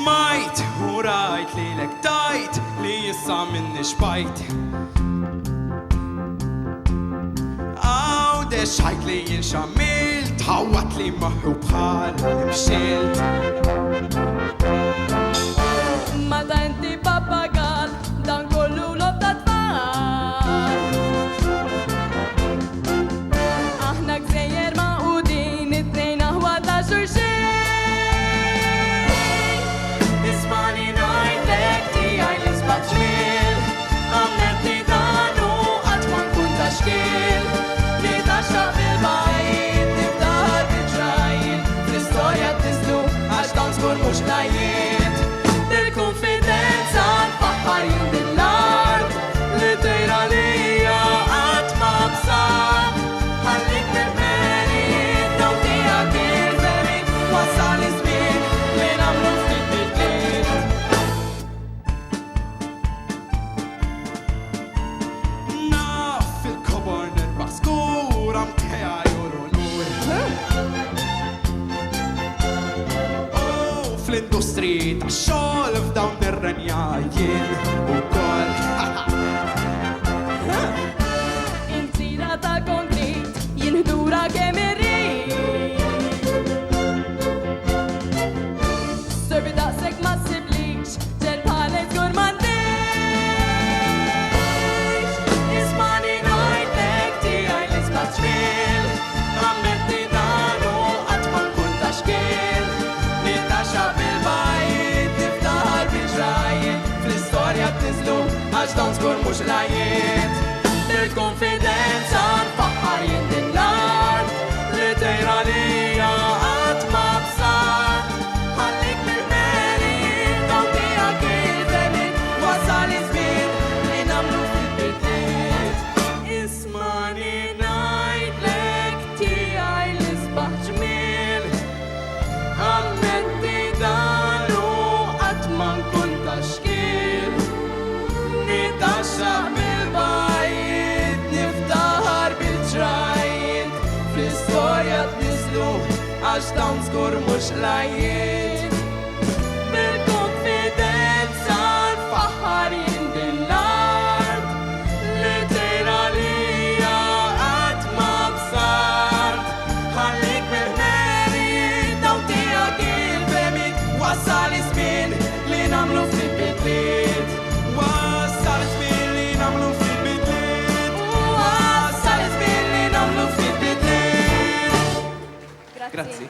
Smajt u rajt li lek tajt li jissa minni xbajt. Għawde xajt li jinxamilt, ħawat li maħu bħal imxilt. Ma ta' inti papagal, dan kollu lob ta' tfal. Aħna gżejjer ma' u din it-tnejn aħwa ta' xurxin. Ismani ngħidlek tiegħi li sbagħt xmil, għamlet li dan u qatt ma nkun ta' xkil. Li taxxa fil-bajt, niftaħar bil-ġrajn, fl-istorja tislu għax dan żgur mhux lajiet. Konfidenza nfaħħar jien din l-art li tejra lija qatt ma bsar. Ħallik mill-merit daw tiegħek il-verit, wasal iż-żmien li nagħmlu ftit bidliet. Naf fil-kobor nirbaħ skur am tiegħi juru nur. Fl-industri tax-xogħol f'dawn ir-renjajien ukoll. Intira ta' konkrit jinħdura kemm irrid. Servi daqshekk ma ssiblix, ġel bħalek żgur m'għandix. Ismani ngħidlek tiegħi li sbagħt xmil, għamlet li dan u qatt ma nkun ta' xkil. Li taxxa fil-bajt, niftaħar bil-ġrajn, fl-istorja tislu għax dan żgur mhux lajiet. Bil-konfidenza nfaħħar jien din l-art li tejra lija qatt ma bsar. Ħallik mill-merit daw tiegħek il-verit, wasal iż-żmien li nagħmlu ftit bidliet. Ismani ngħidlek tiegħi li sbagħt xmil, għammetti dan u qatt ma nkun ta' xkil. Li taxxa fil-bajt, niftaħar bil-ġrajn, fl-istorja tnislu għax dawn żgur mhux lajiet. Bil-konfidenza nfaħħar jien din l-art li tejra lija qatt ma bsar. Ħallik mill-merit daw tiegħek il-verit, wasal iż-żmien li nagħmlu ftit bidliet. Wassal iż-żmien li nagħmlu ftit bidliet. Wasal iż-żmien li nagħmlu ftit bidliet. Grazzi.